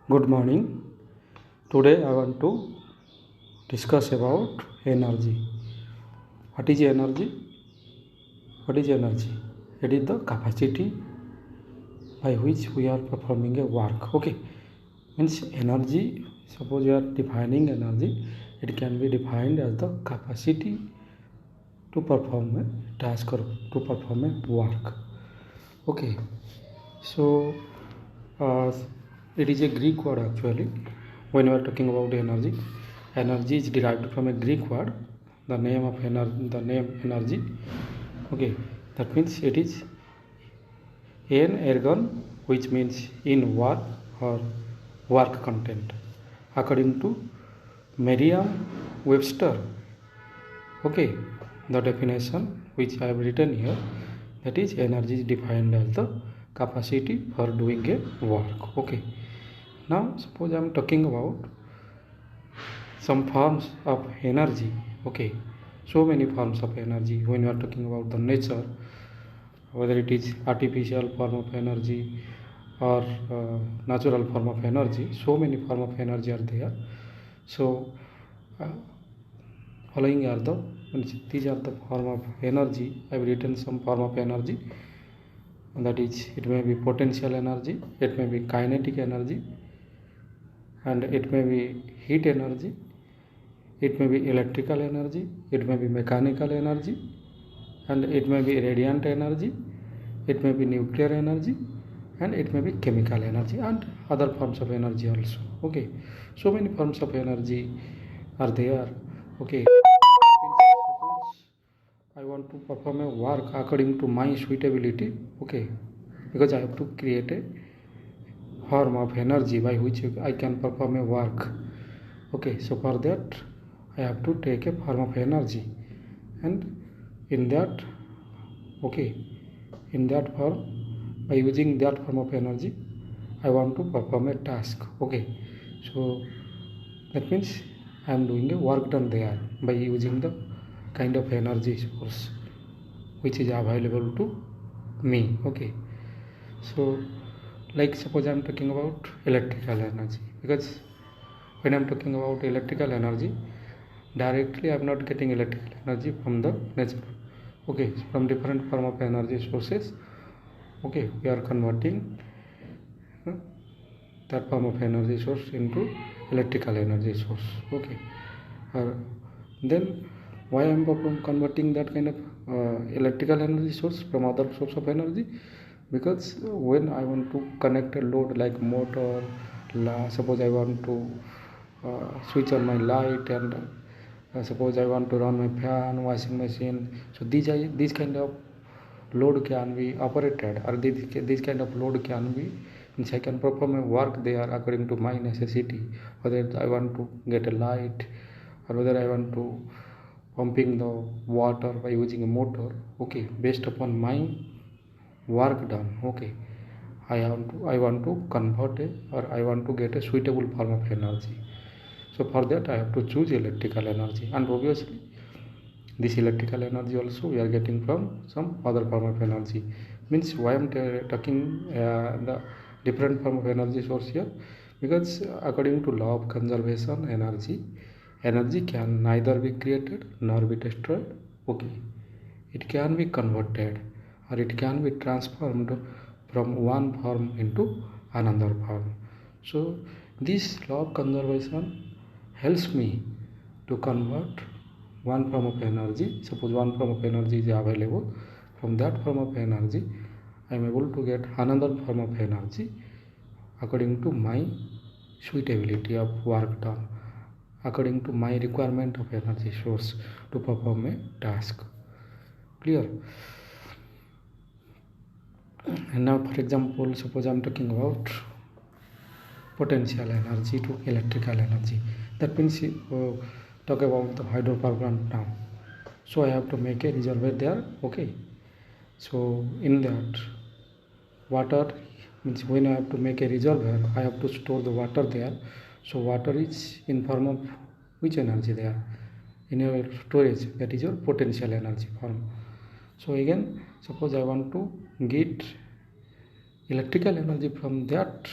Good morning. Today I want to discuss about energy. What is energy? What is energy? It is the capacity by which we are performing a work. Okay. Means energy, suppose you are defining energy, it can be defined as the capacity to perform a task or to perform a work. Okay. So it is a Greek word actually. When we are talking about energy, energy is derived from a Greek word. The name energy. Okay, that means it is en ergon, which means in work or work content. According to Merriam-Webster, okay, the definition which I have written here, that is energy is defined as the capacity for doing a work. Okay, now suppose I am talking about some forms of energy. Okay, so many forms of energy. When you are talking about the nature, whether it is artificial form of energy or natural form of energy, so many form of energy are there. So following are these are the form of energy. I have written some form of energy, that is, it may be potential energy, it may be kinetic energy, and it may be heat energy, it may be electrical energy, it may be mechanical energy, and it may be radiant energy, it may be nuclear energy, and it may be chemical energy, and other forms of energy also. Okay, so many forms of energy are there. Okay, suppose I want to perform a work according to my suitability. Okay, because I have to create a form of energy by which I can perform a work. Okay, so for that I have to take a form of energy, and in that, okay, in that form, by using that form of energy, I want to perform a task. Okay, so that means I am doing a work done there by using the kind of energy source which is available to me. Okay, so like suppose I am talking about electrical energy, because when I am talking about electrical energy, directly I am not getting electrical energy from the nature. Okay, from different form of energy sources. Okay, we are converting that form of energy source into electrical energy source. Okay, then why I am converting that kind of electrical energy source from other source of energy? Because when I want to connect a load like motor, suppose I want to switch on my light, and suppose I want to run my fan, washing machine, so these kind of load can be operated, or this kind of load can be, means I can perform a work there according to my necessity, whether I want to get a light or whether I want to pumping the water by using a motor. Okay, based upon my work done. Okay, I want to convert it, or I want to get a suitable form of energy. So for that I have to choose electrical energy, and obviously this electrical energy also we are getting from some other form of energy. Means why I am talking the different form of energy source here, because according to law of conservation, energy can neither be created nor be destroyed. Okay, it can be converted, or it can be transformed from one form into another form. So this law of conservation helps me to convert one form of energy. Suppose one form of energy is available, from that form of energy I am able to get another form of energy according to my suitability of work done, according to my requirement of energy source to perform a task. Clear? And now for example, suppose I am talking about potential energy to electrical energy. That means talk about the hydropower plant now. So I have to make a reservoir there. Okay, so in that water, means when I have to make a reservoir, I have to store the water there. So water is in form of which energy there in your storage, that is your potential energy form. So again, suppose I want to get electrical energy from that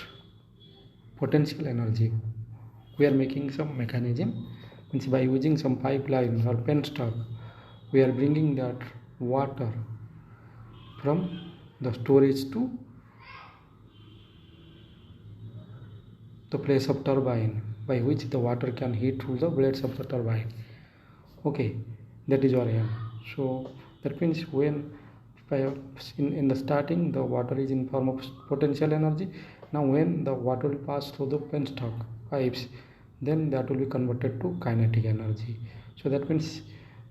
potential energy. We are making some mechanism, means by using some pipeline or penstock, we are bringing that water from the storage to the place of turbine, by which the water can heat through the blades of the turbine. Okay, that is our aim. So that means when in the starting the water is in form of potential energy. Now when the water will pass through the penstock pipes, then that will be converted to kinetic energy. So that means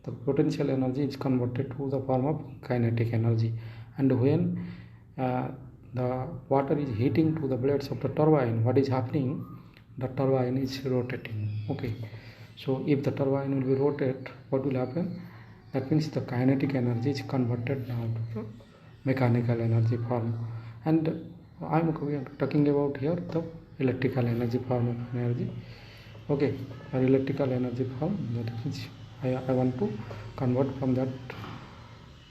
the potential energy is converted to the form of kinetic energy. And when the water is heating to the blades of the turbine, what is happening? The turbine is rotating. Okay, so if the turbine will be rotate, what will happen? That means the kinetic energy is converted now to the mechanical energy form. And I'm talking about here the electrical energy form of energy. Okay, or electrical energy form, that is I want to convert from that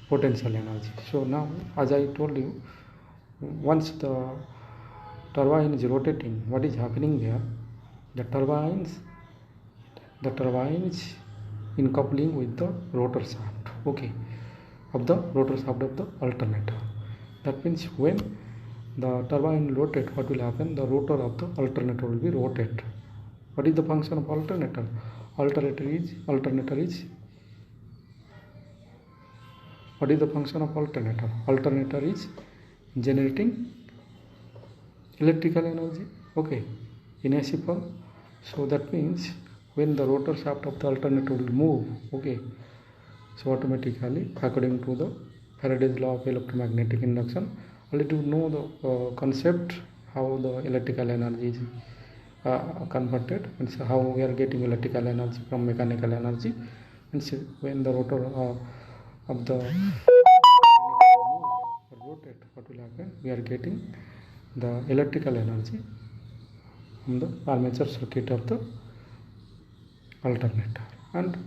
potential energy. So now, as I told you, once the turbine is rotating, what is happening there? The turbines in coupling with the rotor shaft, okay, of the rotor shaft of the alternator. That means when the turbine rotate, what will happen? The rotor of the alternator will be rotate. What is the function of alternator? Alternator is what is the function of alternator? Alternator is generating electrical energy, okay, in AC form. So that means when the rotor shaft of the alternator will move, okay, so automatically, according to the Faraday's law of electromagnetic induction, already you know the concept how the electrical energy is converted, and so how we are getting electrical energy from mechanical energy. And so when the rotor of the rotate, what will happen? We are getting the electrical energy from the armature circuit of the alternator, and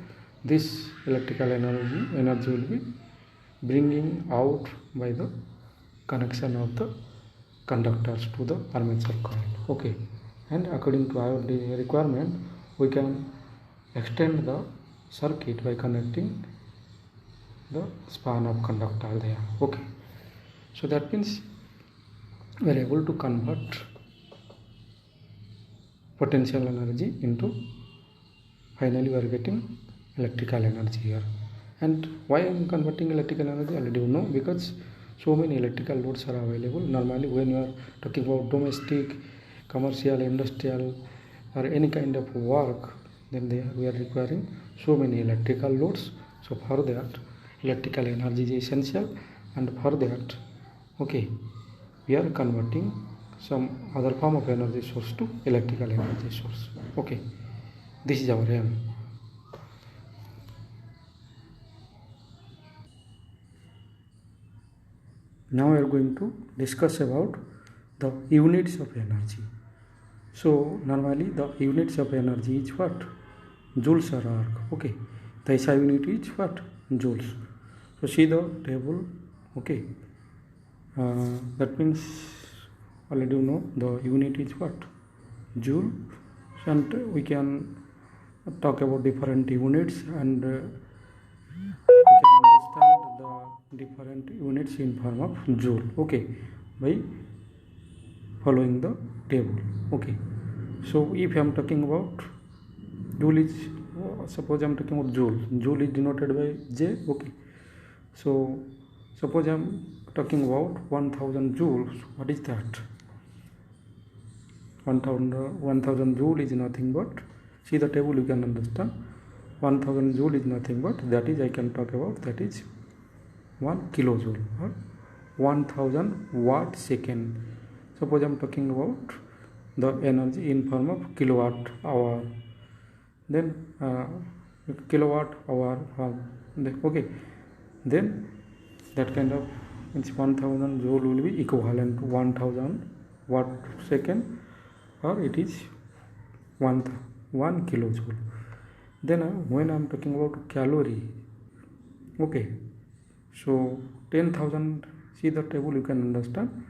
this electrical energy will be bringing out by the connection of the conductors to the armature coil, okay. And according to our requirement, we can extend the circuit by connecting the span of conductor there, okay. So that means we are able to convert potential energy into, finally we are getting electrical energy here. And why I am converting electrical energy, already you know, because so many electrical loads are available. Normally when you are talking about domestic, commercial, industrial, or any kind of work, then we are requiring so many electrical loads. So for that, electrical energy is essential, and for that, okay, we are converting some other form of energy source to electrical energy source, okay. This is our aim. Now we are going to discuss about the units of energy. So normally the units of energy is what? Joules or arc, okay. The SI unit is what? Joules. So see the table, okay. That means already you know the unit is what? Joule. And we can talk about different units, and we can understand the different units in form of joule, okay, by following the table, okay. So if I am talking about joule is, suppose I am talking about joule is denoted by J, okay. So suppose I am talking about 1000 joules. What is that? 1000 joule is nothing but, see the table, you can understand. 1000 joule is nothing but, that is I can talk about, that is 1 kilojoule or 1000 watt second. Suppose I am talking about the energy in form of kilowatt hour, then kilowatt hour form, okay. Then that kind of means 1000 joule will be equivalent to 1000 watt second, or it is 1 kilojoule. Then when I am talking about calorie, okay, so 10,000, see the table, you can understand.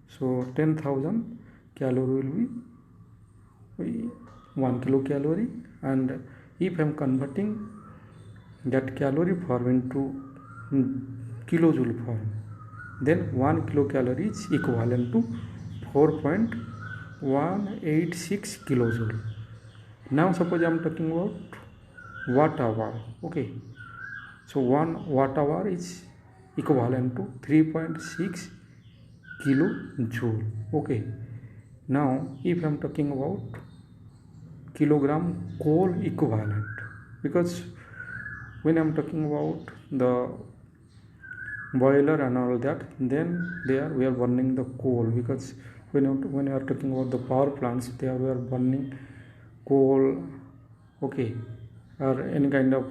So 10,000 calorie will be 1 kilocalorie, and if I am converting that calorie form into kilojoule form, then 1 kilocalorie is equivalent to 4.186 kilojoule. Now suppose I am talking about watt hour. Okay, so 1 watt hour is equivalent to 3.6 kilojoule. Okay, now if I am talking about kilogram coal equivalent, because when I am talking about the boiler and all that, then there we are burning the coal, because when we are talking about the power plants, there we are burning coal, okay, or any kind of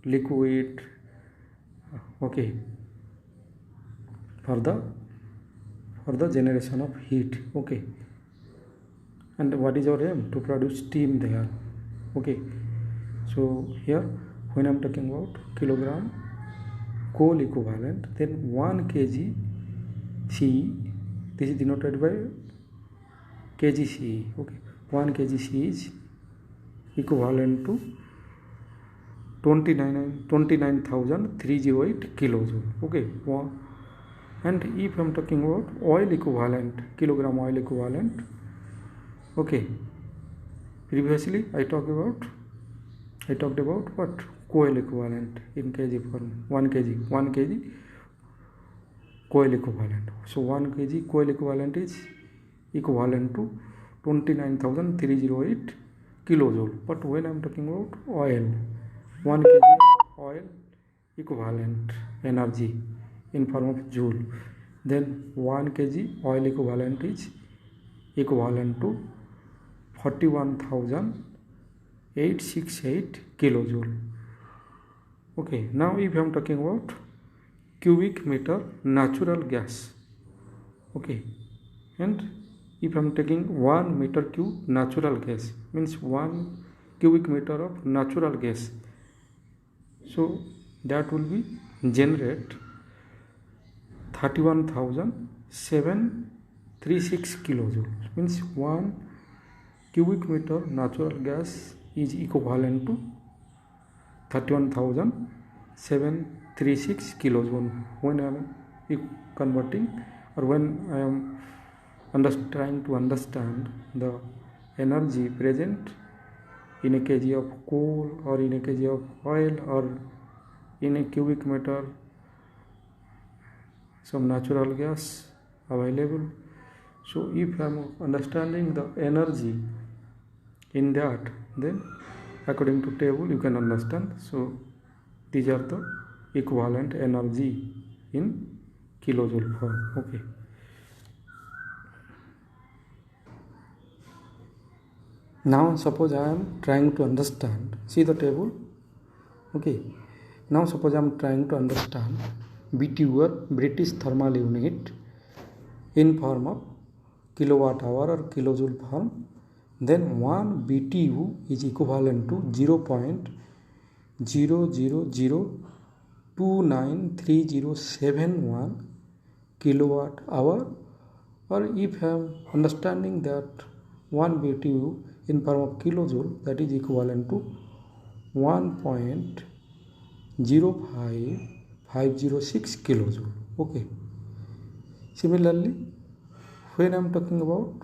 liquid, okay, for the generation of heat. Okay, and what is our aim? To produce steam there. Okay, so here when I'm talking about kilogram coal equivalent, then 1 kg CE, this is denoted by kg CE. Okay, 1 kg CE is equivalent to 29,308 kilojoule. Okay, and if I'm talking about oil equivalent, kilogram oil equivalent, okay, previously I talked about what? Coal equivalent in kg form, 1 kg coal equivalent. So 1 kg coal equivalent is equivalent to 29,308 kilojoule. But when I'm talking about oil, 1 kg oil equivalent energy in form of joule, then 1 kg oil equivalent is equivalent to 41,868 kilojoule. Okay, now if I am talking about cubic meter natural gas, okay, and if I am taking 1 meter cube natural gas, means 1 cubic meter of natural gas, so that will be generate 31,736 kilojoule, means 1 cubic meter natural gas is equivalent to 31,736 kilojoule when I am converting, or when I am trying to understand the energy present in a kg of coal, or in a kg of oil, or in a cubic meter some natural gas available. So if I am understanding the energy in that, then according to table you can understand. So these are the equivalent energy in kilojoule form. Okay, now suppose I am trying to understand, see the table. Okay, now suppose I am trying to understand BTU, British Thermal Unit, in form of kilowatt hour or kilojoule form, then 1 BTU is equivalent to 0.000293071 kilowatt hour, or if I am understanding that 1 BTU in form of kilojoule, that is equivalent to 1.05506 kilojoule. Okay, similarly when I am talking about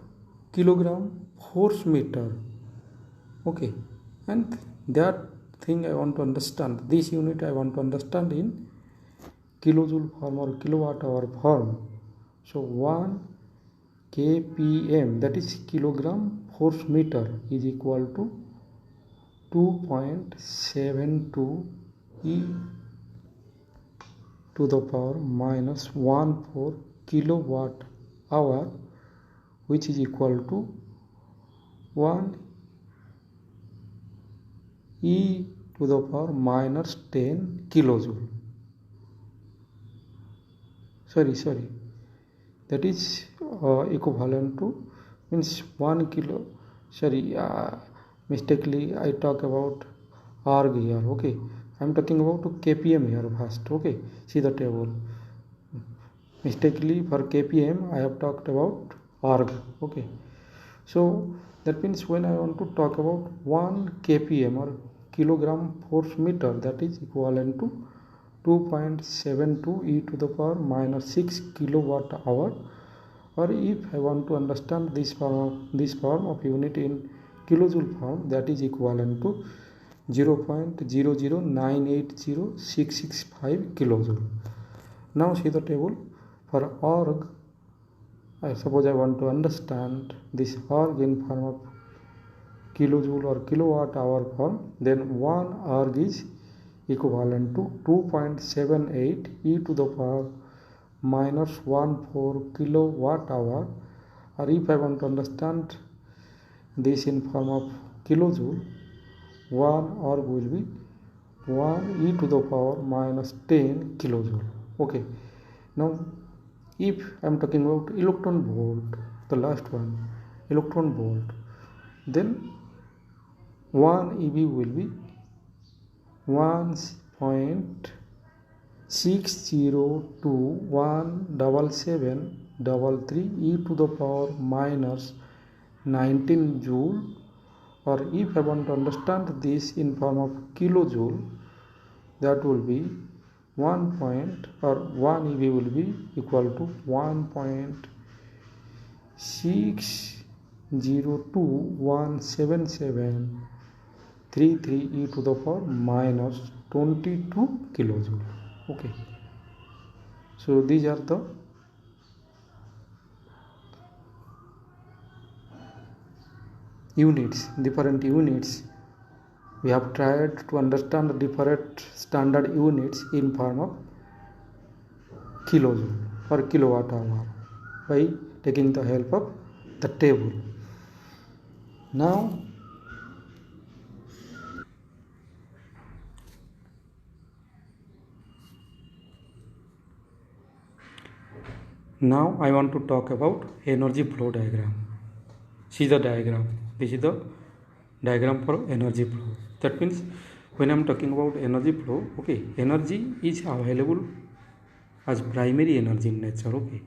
kilogram force meter, okay, and that thing I want to understand, this unit I want to understand in kilojoule form or kilowatt hour form. So 1 kpm, that is kilogram force meter, is equal to 2.72 e to the power minus 14 kilowatt hour, which is equal to 1 e to the power minus 10 kilojoule. Sorry, that is equivalent to, means 1 kilo, mistakenly I talk about arg here. Okay, I am talking about kpm here first. Okay, see the table, mistakenly for kpm I have talked about arg. Okay, so That means when I want to talk about 1 kpm or kilogram force meter, that is equivalent to 2.72 e to the power minus 6 kilowatt hour. Or if I want to understand this form of unit in kilojoule form, that is equivalent to 0.00980,665 kilojoule. Now see the table for org. I suppose I want to understand this org in form of kilojoule or kilowatt hour form, then 1 org is equivalent to 2.78 e to the power minus 14 kilowatt hour. Or if I want to understand this in form of kilojoule, 1 org will be 1 e to the power minus 10 kilojoule. Okay, now if I am talking about electron volt, the last one, electron volt, then 1 ev will be 1.60217733 e to the power minus 19 joule. Or if I want to understand this in form of kilojoule, that will be 1 ev will be equal to 1.60217733 e to the power minus 22 kilojoule. Okay, so these are the units, different units. We have tried to understand the different standard units in form of kilojoule or kilowatt hour by taking the help of the table. Now I want to talk about energy flow diagram. See the diagram. This is the diagram for energy flow. That means when I am talking about energy flow, okay, energy is available as primary energy in nature, okay,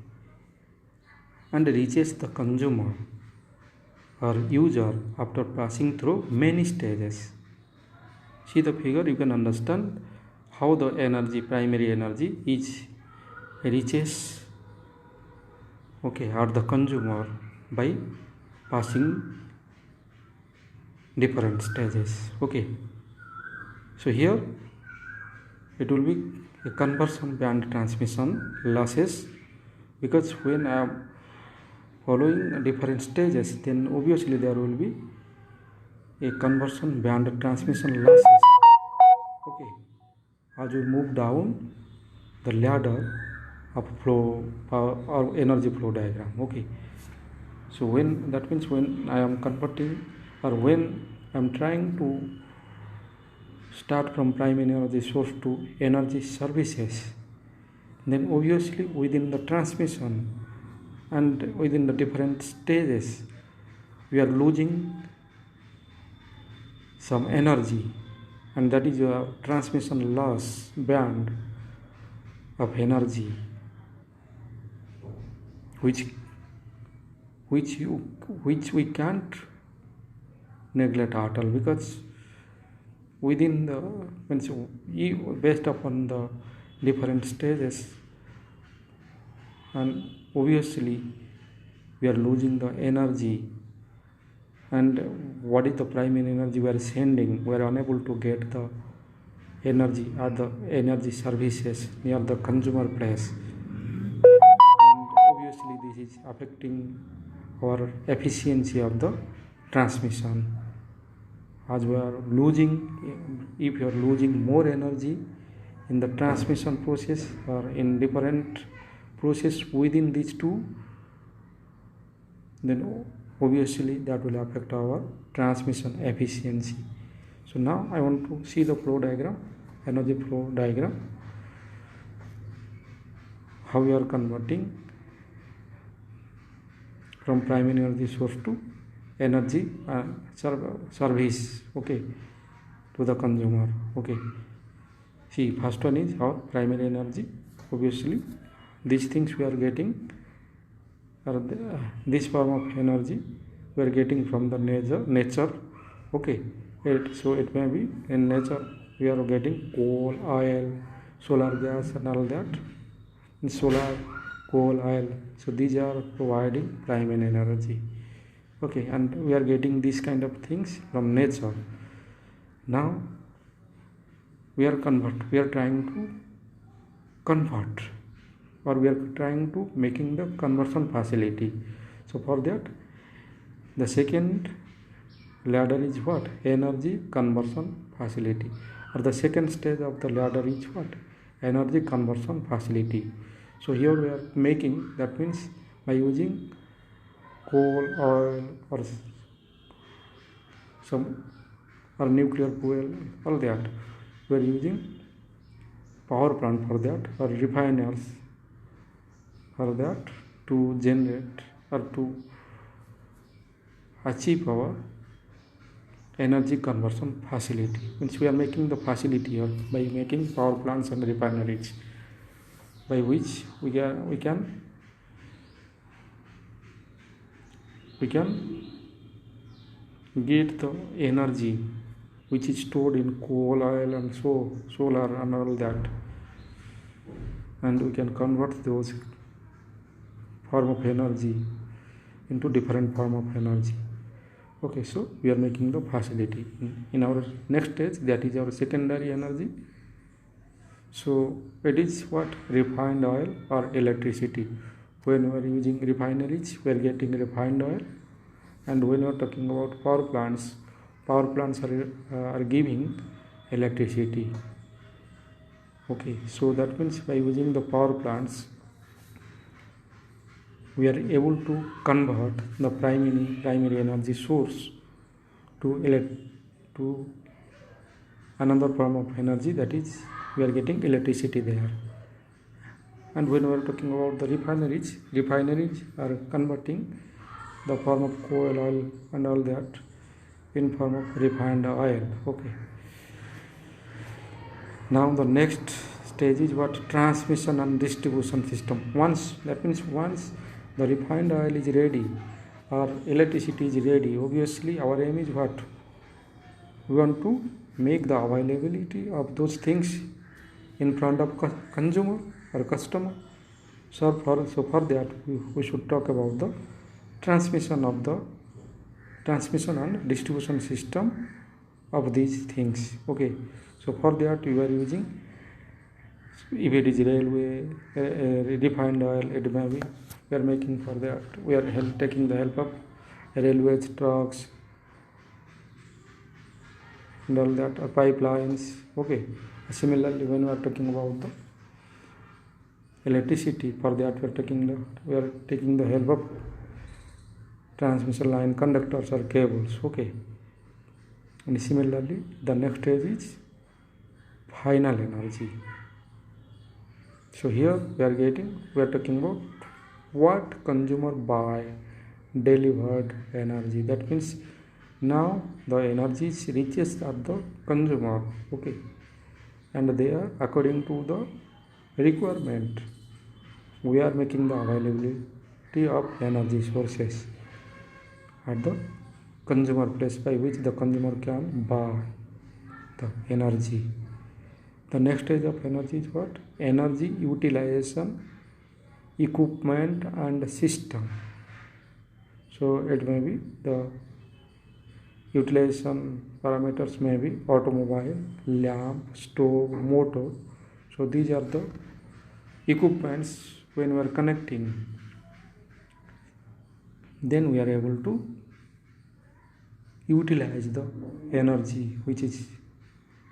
and reaches the consumer or user after passing through many stages. See the figure, you can understand how the energy, primary energy, is reaches, okay, at the consumer by passing different stages. Okay, so here it will be a conversion band transmission losses, because when I am following different stages, then obviously there will be a conversion band transmission losses. Okay, as we move down the ladder of flow or energy flow diagram. Okay, so when that means when I am converting or when I am trying to start from primary energy source to energy services, then obviously within the transmission and within the different stages we are losing some energy, and that is your transmission loss band of energy, which we can't neglect at all, because within the based upon the different stages, and obviously we are losing the energy, and what is the primary energy we are sending, we are unable to get the energy at the energy services near the consumer place, and obviously this is affecting our efficiency of the transmission, as we are losing. If you are losing more energy in the transmission process or in different process within these two, then obviously that will affect our transmission efficiency. So now I want to see the flow diagram, energy flow diagram, how we are converting from primary energy source to energy service, okay, to the consumer. Okay, see, first one is our primary energy. Obviously these things we are getting, or this form of energy we are getting from the nature. Okay, so it may be in nature we are getting coal, oil, solar gas and all that. In solar, coal, oil, so these are providing primary energy. Okay, and we are getting these kind of things from nature. Now we are trying to convert, or we are trying to making the conversion facility. So for that, the second ladder is what? Energy conversion facility, or the second stage of the ladder is what? Energy conversion facility. So here we are making, that means by using coal, oil, or some, or nuclear fuel, all that, we are using power plant for that, or refiners for that, to generate or to achieve our energy conversion facility. Means we are making the facility here by making power plants and refineries, by which we can get the energy which is stored in coal, oil and solar and all that, and we can convert those form of energy into different form of energy. Okay, so we are making the facility in our next stage, that is our secondary energy. So it is what? Refined oil or electricity. When we are using refineries, we are getting refined oil, and when we are talking about power plants are giving electricity. Okay, so that means by using the power plants, we are able to convert the primary energy source to another form of energy, that is we are getting electricity there. And when we are talking about the refineries are converting the form of coal, oil and all that in form of refined oil. Okay, now the next stage is what? Transmission and distribution system. Once the refined oil is ready or electricity is ready, obviously our aim is what? We want to make the availability of those things in front of consumer or customer. So for that we should talk about the transmission and distribution system of these things. Okay, so for that we are using, if it is railway, refined oil, it may be, we are making for that, we are taking the help of railways, trucks and all that, pipelines. Okay, similarly when we are talking about the electricity, for that we are taking the help of transmission line, conductors or cables. Okay, and similarly the next stage is final energy. So here we are talking about what consumer buy, delivered energy. That means now the energy reaches at the consumer. Okay, and they are according to the requirement. We are making the availability of energy sources at the consumer place, by which the consumer can buy the energy. The next stage of energy is what? Energy utilization, equipment and system. So it may be the utilization parameters may be automobile, lamp, stove, motor. So these are the equipments. When we are connecting, then we are able to utilize the energy which is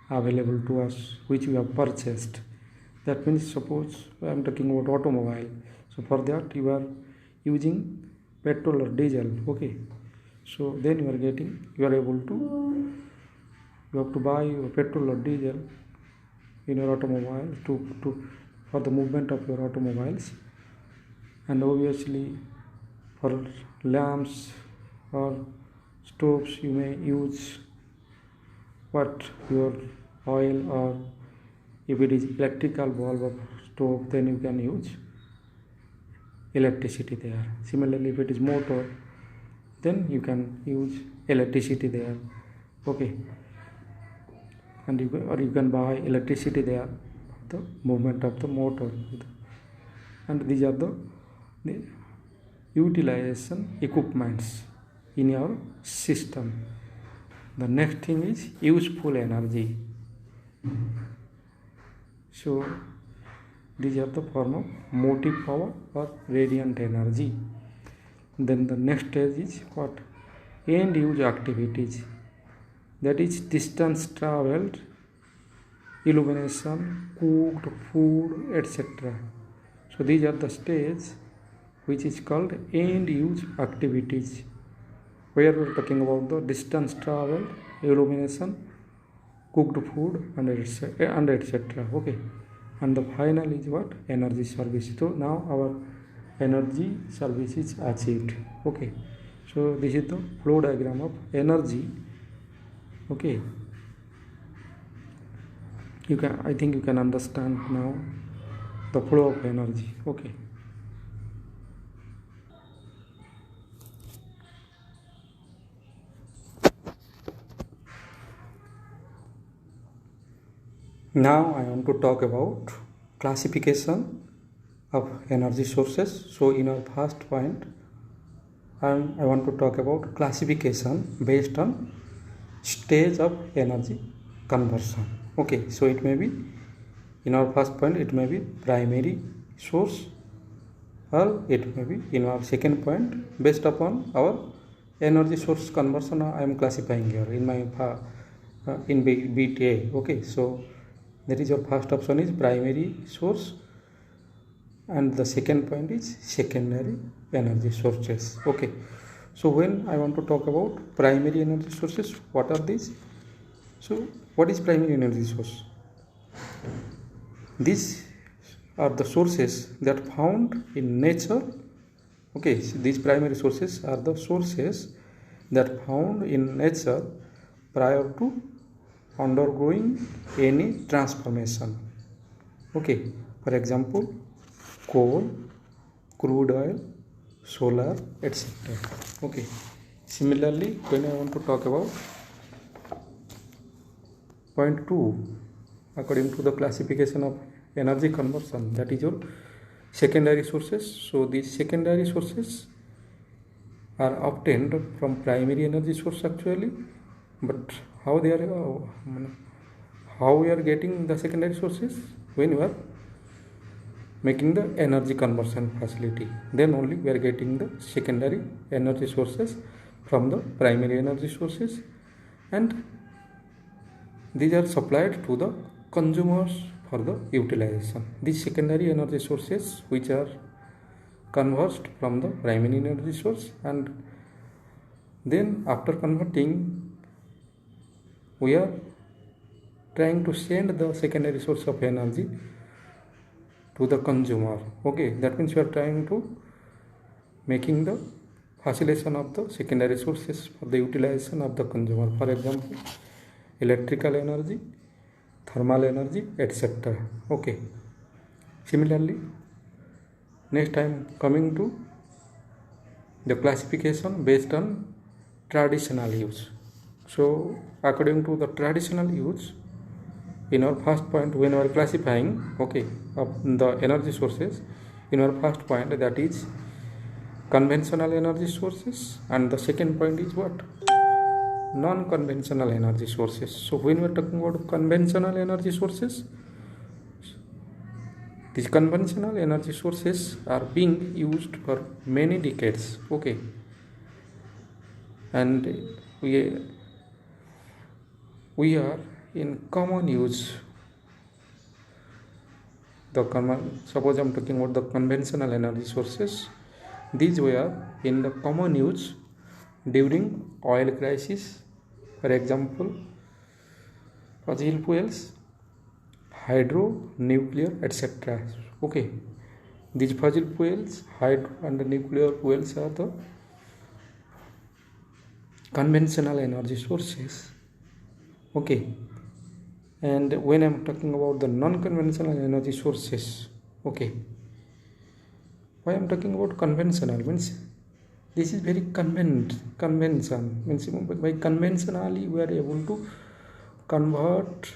available to us, which we have purchased. That means suppose I am talking about automobile, so for that you are using petrol or diesel. Okay, so then you have to buy your petrol or diesel in your automobile for the movement of your automobiles. And obviously for lamps or stoves you may use your oil, or if it is electrical bulb of stove, then you can use electricity there. Similarly, if it is motor, then you can use electricity there. Okay, and you can buy electricity there, the movement of the motor. And these are the utilization equipments in your system. The next thing is useful energy. So these are the form of motive power or radiant energy. Then the next stage is what? End use activities. That is distance traveled, illumination, cooked food, etc. So these are the stages which is called end use activities, where we are talking about the distance traveled, illumination, cooked food, and etc. Okay, and the final is what? Energy service. So now our energy service is achieved. Okay, so this is the flow diagram of energy. Okay, I think you can understand now the flow of energy. Okay, now I want to talk about classification of energy sources. So in our first point, I want to talk about classification based on stage of energy conversion. Okay, so it may be, in our first point, it may be primary source, or it may be in our second point based upon our energy source conversion. I am classifying here in my in BTA. Okay, so that is your first option is primary source, and the second point is secondary energy sources. Okay, so when I want to talk about primary energy sources, what are these? So what is primary energy source? These are the sources that found in nature. Okay, so these primary sources are the sources that found in nature prior to undergoing any transformation. Okay, for example, coal, crude oil, solar, etc. Okay, similarly, when I want to talk about point 2, according to the classification of energy conversion, that is your secondary sources. So these secondary sources are obtained from primary energy source actually, but how we are getting the secondary sources? When you are making the energy conversion facility, then only we are getting the secondary energy sources from the primary energy sources, and these are supplied to the consumers for the utilization. These secondary energy sources which are converted from the primary energy source, and then after converting we are trying to send the secondary source of energy to the consumer. Okay, that means we are trying to making the facilitation of the secondary sources for the utilization of the consumer. For example, electrical energy, thermal energy, etc. Okay, similarly, next I am coming to the classification based on traditional use. So according to the traditional use, in our first point, when we are classifying, okay, of the energy sources, in our first point, that is conventional energy sources, and the second point is what? Non-conventional energy sources. So when we are talking about conventional energy sources, these conventional energy sources are being used for many decades. Okay, and we are in common use. Suppose I am talking about the conventional energy sources. These were in the common use during oil crisis. For example, fossil fuels, hydro, nuclear, etc. Okay, these fossil fuels, hydro, and the nuclear fuels are the conventional energy sources. Okay, and when I'm talking about the non-conventional energy sources, okay, why I'm talking about conventional means This is very convention, means by conventionally we are able to convert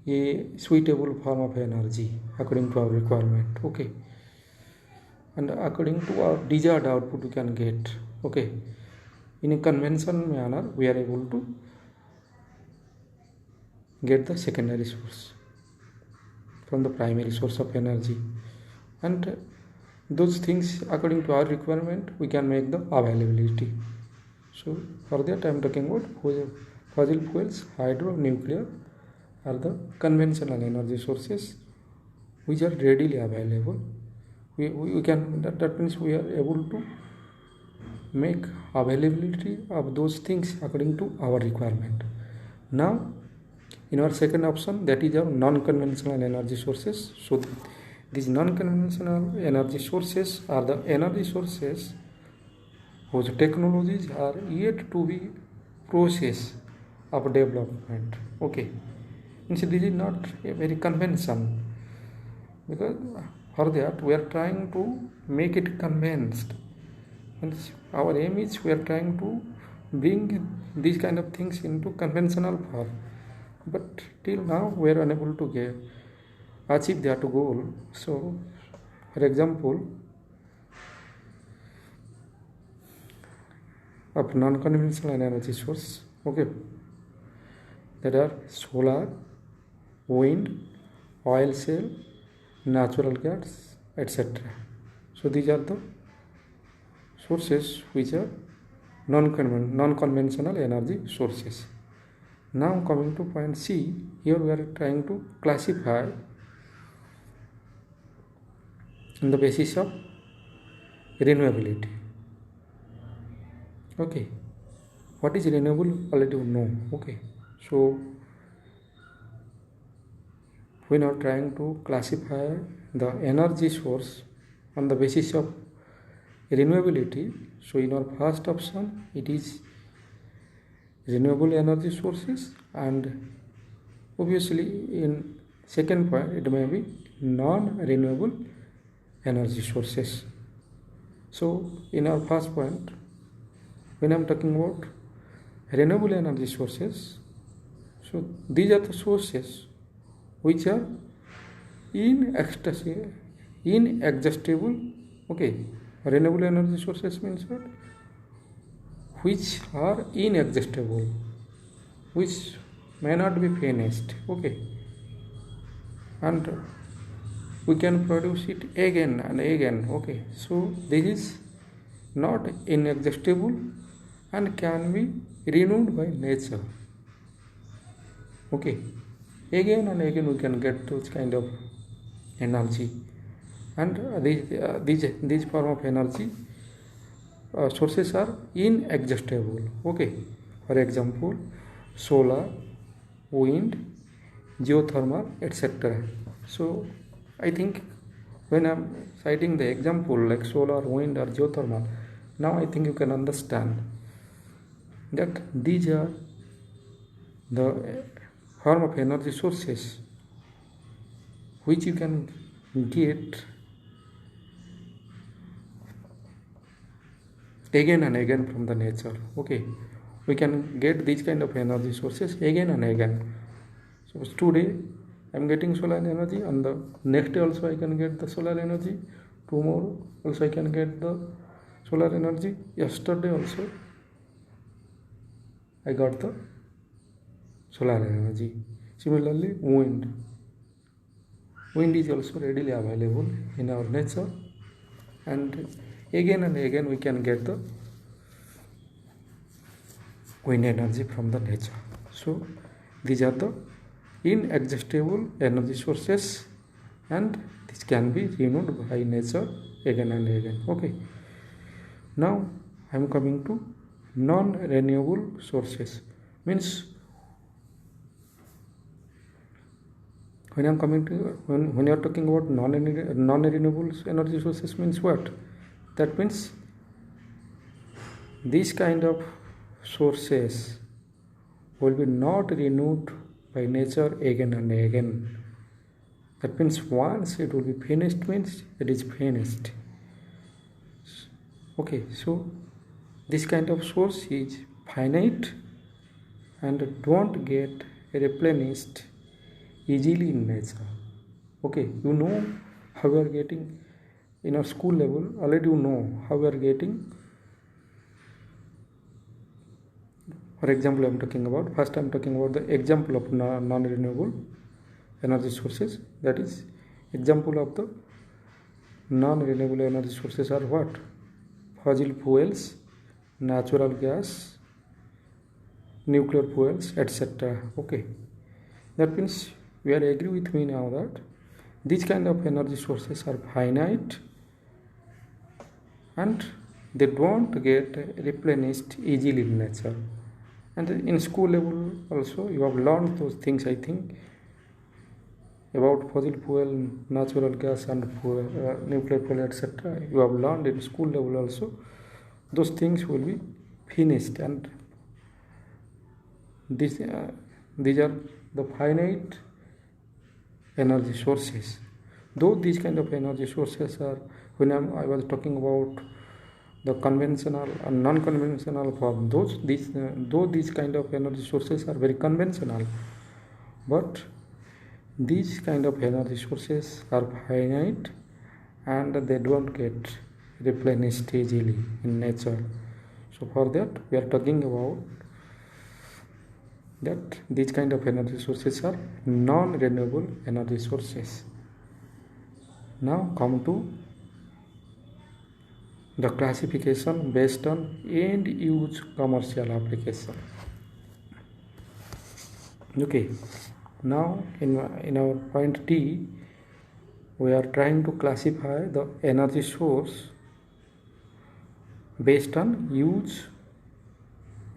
a suitable form of energy according to our requirement. Okay, and according to our desired output we can get. Okay, in a conventional manner we are able to get the secondary source from the primary source of energy, and those things according to our requirement we can make the availability. So for that I am talking about fossil fuels. Hydro, nuclear are the conventional energy sources which are readily available. We can that means we are able to make availability of those things according to our requirement. Now in our second option, that is our non-conventional energy sources. So these non-conventional energy sources are the energy sources whose technologies are yet to be process of development. Okay, and so this is not a very convention, because for that we are trying to make it convinced, and our aim is we are trying to bring these kind of things into conventional form, but till now we are unable to achieve that goal. So for example of non-conventional energy source, okay, there are solar, wind, oil shale, natural gas, etc. So these are the sources which are non-conventional energy sources. Now coming to point C, here we are trying to classify on the basis of renewability. Okay, what is renewable already we know. Okay, so we are now trying to classify the energy source on the basis of renewability. So in our first option it is renewable energy sources, and obviously in second point it may be non-renewable energy sources. So in our first point, when I am talking about renewable energy sources, so these are the sources which are inexhaustible. Okay, renewable energy sources means what? Which are inexhaustible, which may not be finished. Okay, and we can produce it again and again. Okay, so this is not inexhaustible and can be renewed by nature. Okay, again and again we can get those kind of energy, and these form of energy sources are inexhaustible. Okay, for example solar, wind, geothermal, etc. So I think when I'm citing the example like solar, wind or geothermal, now I think you can understand that these are the form of energy sources which you can get again and again from the nature. Okay, we can get these kind of energy sources again and again. So today I am getting solar energy, and the next day also I can get the solar energy, tomorrow also I can get the solar energy, yesterday also I got the solar energy. Similarly wind is also readily available in our nature, and again we can get the wind energy from the nature. So these are the inexhaustible energy sources, and this can be renewed by nature again and again. Okay, now I am coming to non-renewable sources. Means when you are talking about non-renewable energy sources, means what? That means these kind of sources will be not renewed by nature again and again. That means once it will be finished, means it is finished. Okay, so this kind of source is finite and don't get replenished easily in nature. Okay, you know how you are getting in a school level, already you know how you are getting. For example, first I'm talking about the example of non-renewable energy sources. That is, example of the non-renewable energy sources are what? Fossil fuels, natural gas, nuclear fuels, etc. Okay, that means we are agree with me now that these kind of energy sources are finite and they don't get replenished easily in nature. And in school level also you have learned those things, I think, about fossil fuel, natural gas and nuclear fuel, etc. You have learned in school level also. Those things will be finished, and these are the finite energy sources. Though these kind of energy sources are, when I was talking about the conventional and non-conventional form, though these kind of energy sources are very conventional, but these kind of energy sources are finite and they don't get replenished easily in nature. So for that we are talking about that these kind of energy sources are non-renewable energy sources. Now come to the classification based on end use commercial application. Okay, now in our point T we are trying to classify the energy source based on use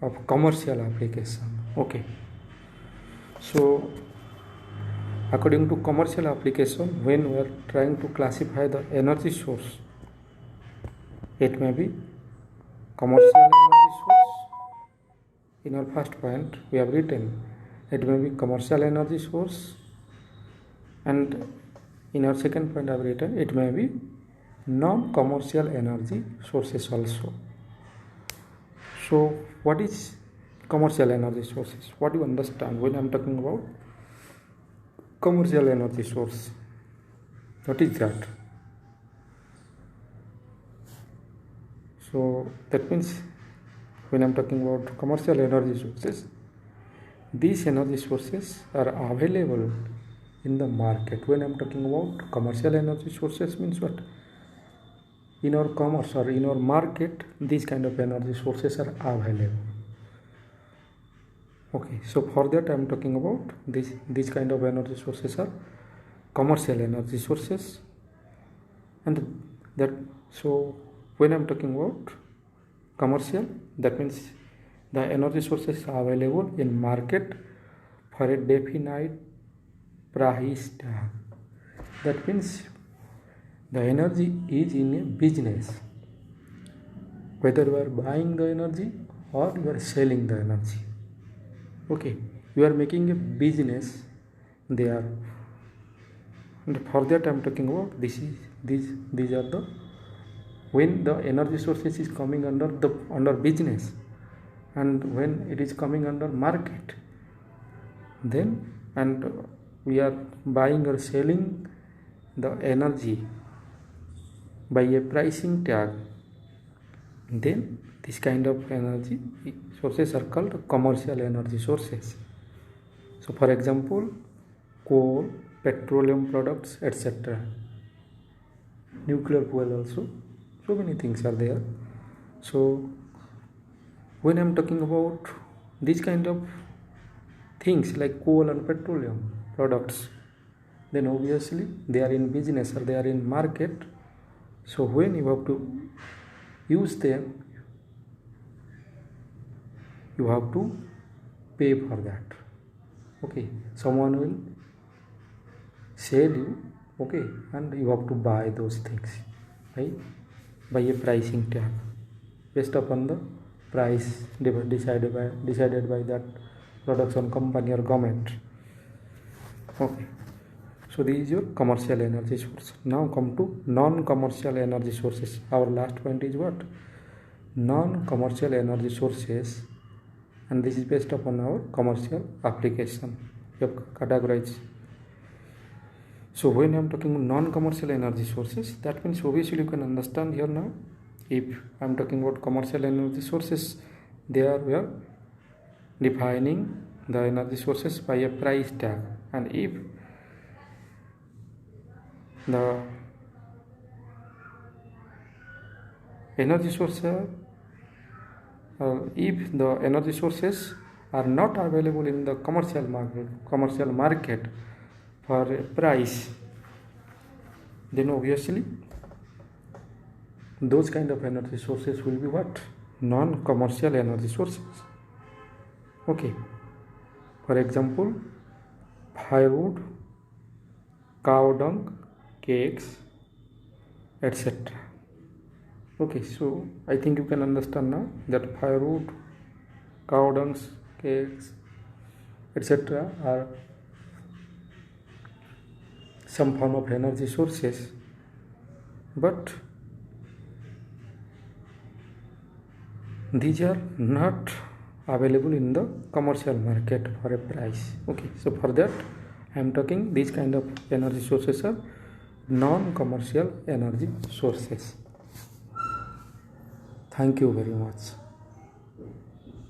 of commercial application. Okay, so according to commercial application, when we are trying to classify the energy source, it may be commercial energy source. In our first point we have written it may be commercial energy source, and in our second point I have written it may be non-commercial energy sources also. So what is commercial energy sources? What do you understand when I am talking about commercial energy source? What is that? So that means when I am talking about commercial energy sources, these energy sources are available in the market. When I am talking about commercial energy sources means what? In our commerce or in our market, these kind of energy sources are available. Okay, so for that I am talking about these kind of energy sources are commercial energy sources, and that, so when I am talking about commercial, that means the energy sources are available in market for a definite price tag. That means the energy is in a business, whether you are buying the energy or you are selling the energy. Okay, you are making a business there, and for that I am talking about these are the, when the energy sources is coming under business, and when it is coming under market, then, and we are buying or selling the energy by a pricing tag, then this kind of energy sources are called commercial energy sources. So for example, coal, petroleum products, etc., nuclear fuel also, so many things are there. So when I am talking about these kind of things like coal and petroleum products, then obviously they are in business or they are in market. So when you have to use them, you have to pay for that. Okay, someone will sell you, okay, and you have to buy those things by a pricing tag based upon the price decided by that production company or government. Okay, So this is your commercial energy source. Now come to non-commercial energy sources. Our last point is what? Non-commercial energy sources, and this is based upon our commercial application. You have categorized. So when I am talking non-commercial energy sources, that means obviously you can understand here now. If I am talking about commercial energy sources, there we are defining the energy sources by a price tag, and if the energy sources are not available in the commercial market for a price, then obviously those kind of energy sources will be what? Non-commercial energy sources. Okay, for example, firewood, cow dung, cakes, etc. Okay, so I think you can understand now that firewood, cow dungs, cakes, etc. are some form of energy sources, but these are not available in the commercial market for a price. Okay, so for that I am talking these kind of energy sources are non-commercial energy sources. Thank you very much.